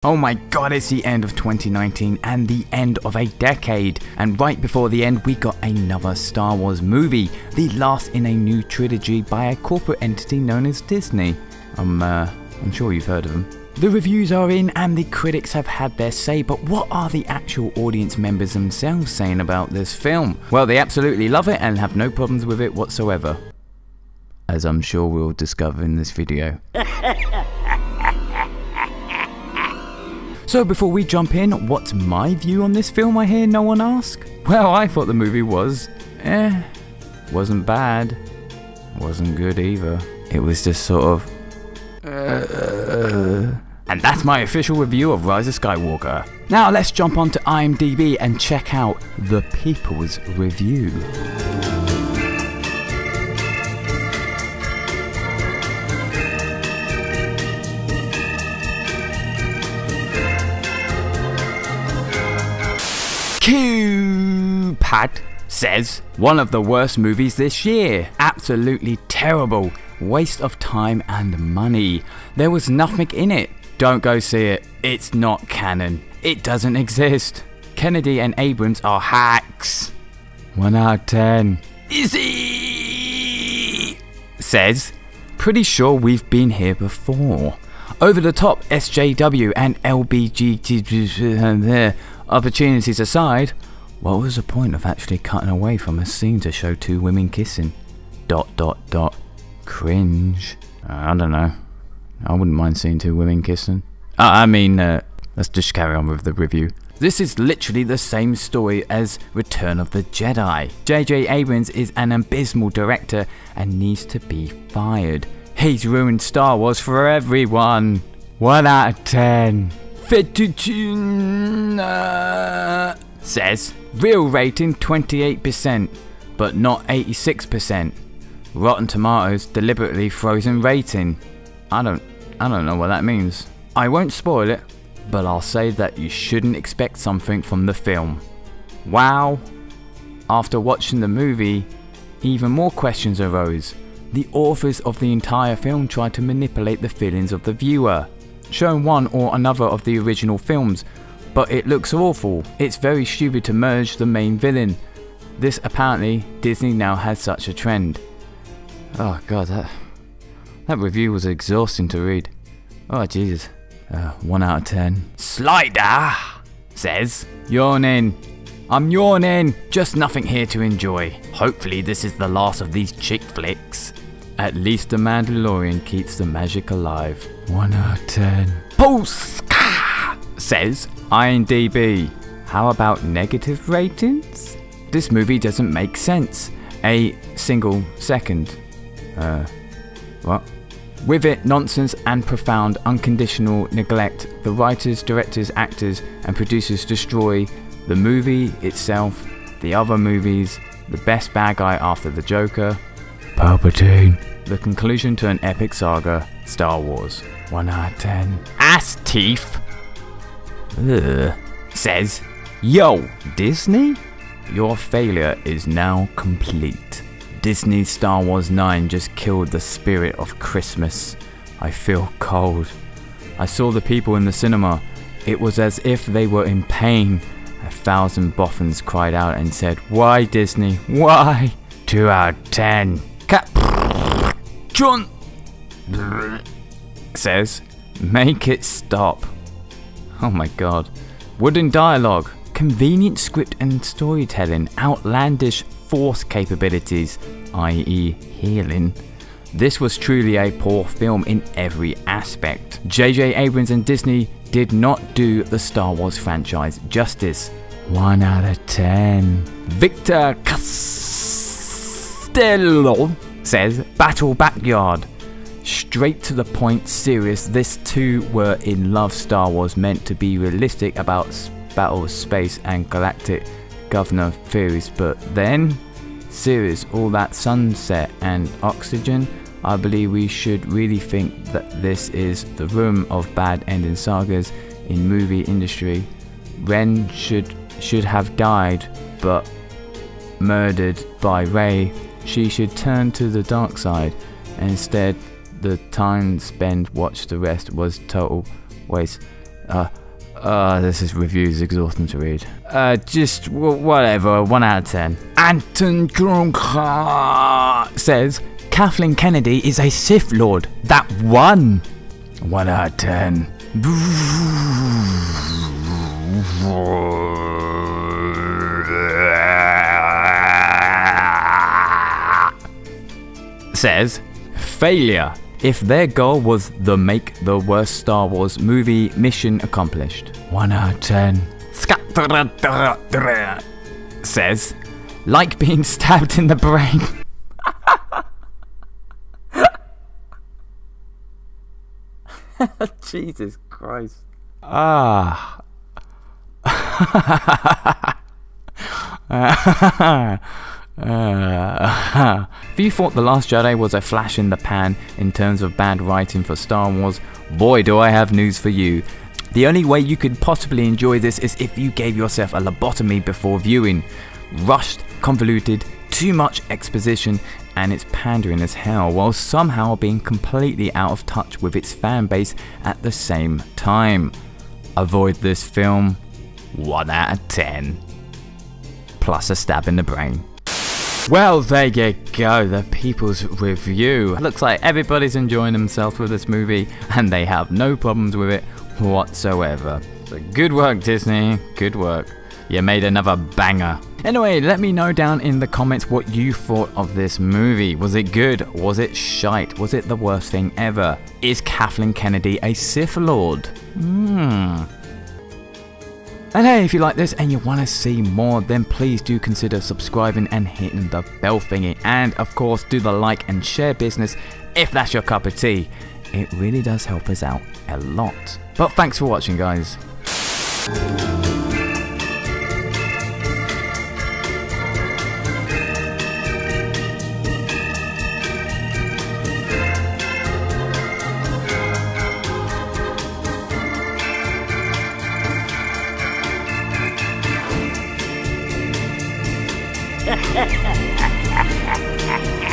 Oh my god, it's the end of 2019 and the end of a decade. And right before the end, we got another Star Wars movie, the last in a new trilogy by a corporate entity known as Disney. I'm sure you've heard of them. The reviews are in and the critics have had their say, but what are the actual audience members themselves saying about this film? Well, they absolutely love it and have no problems with it whatsoever, as I'm sure we'll discover in this video. So before we jump in, what's my view on this film, I hear no one ask? Well, I thought the movie was, wasn't bad, wasn't good either. It was just sort of, And that's my official review of Rise of Skywalker. Now let's jump onto IMDB and check out the people's review. Q-Pad says, one of the worst movies this year. Absolutely terrible. Waste of time and money. There was nothing in it. Don't go see it. It's not canon. It doesn't exist. Kennedy and Abrams are hacks. 1 out of 10. Easy says, pretty sure we've been here before. Over the top SJW and LBGT opportunities aside, what was the point of actually cutting away from a scene to show two women kissing? ... Cringe. I don't know. I wouldn't mind seeing two women kissing. Let's just carry on with the review. This is literally the same story as Return of the Jedi. J.J. Abrams is an abysmal director and needs to be fired. He's ruined Star Wars for everyone. 1 out of 10. Fettuccine says, real rating 28%, but not 86%. Rotten Tomatoes deliberately frozen rating. I don't know what that means. I won't spoil it, but I'll say that you shouldn't expect something from the film. Wow. After watching the movie, even more questions arose. The authors of the entire film tried to manipulate the feelings of the viewer, showing one or another of the original films, but it looks awful. It's very stupid to merge the main villain. This apparently Disney now has such a trend. Oh god, that review was exhausting to read. Oh Jesus. 1 out of 10. Slider says, yawning. I'm yawning. Just nothing here to enjoy. Hopefully this is the last of these chick flicks. At least the Mandalorian keeps the magic alive. 1 out of 10. Polska says, IMDB. How about negative ratings? This movie doesn't make sense. A single second. What? With it, nonsense and profound unconditional neglect, the writers, directors, actors and producers destroy the movie itself, the other movies, the best bad guy after the Joker, Palpatine, the conclusion to an epic saga, Star Wars. 1 out of 10. Ass teeth says, yo, Disney? Your failure is now complete. Disney's Star Wars 9 just killed the spirit of Christmas. I feel cold. I saw the people in the cinema. It was as if they were in pain. 1,000 boffins cried out and said, why Disney? Why? 2 out of 10. John says, make it stop. Oh my god. Wooden dialogue. Convenient script and storytelling. Outlandish force capabilities, i.e. healing. This was truly a poor film in every aspect. J.J. Abrams and Disney did not do the Star Wars franchise justice. 1 out of 10. Victor Costello says, battle backyard. Straight to the point, serious. This too were in love Star Wars meant to be realistic about battle of space and galactic governor theories, but then serious, all that sunset and oxygen. I believe we should really think that this is the room of bad ending sagas in movie industry. Ren should have died, but murdered by Rey. She should turn to the dark side. Instead, the time spent watch the rest was total waste. This is reviews exhausting to read. Just whatever, 1 out of 10. Anton Krumka says, Kathleen Kennedy is a Sith Lord. That one. 1 out of 10. Says, failure. If their goal was the make the worst Star Wars movie, mission accomplished. 1 out of 10. Says, like being stabbed in the brain. Jesus Christ. If you thought The Last Jedi was a flash in the pan in terms of bad writing for Star Wars, boy do I have news for you. The only way you could possibly enjoy this is if you gave yourself a lobotomy before viewing. Rushed, convoluted, too much exposition, and it's pandering as hell, while somehow being completely out of touch with its fan base at the same time. Avoid this film. 1 out of 10. Plus a stab in the brain. Well, there you go, the people's review. Looks like everybody's enjoying themselves with this movie, and they have no problems with it whatsoever. So good work, Disney. Good work. You made another banger. Anyway, let me know down in the comments what you thought of this movie. Was it good? Was it shite? Was it the worst thing ever? Is Kathleen Kennedy a Sith Lord? And hey, if you like this and you want to see more, then please do consider subscribing and hitting the bell thingy. And of course, do the like and share business if that's your cup of tea. It really does help us out a lot. But thanks for watching, guys. Ha ha ha ha ha ha ha!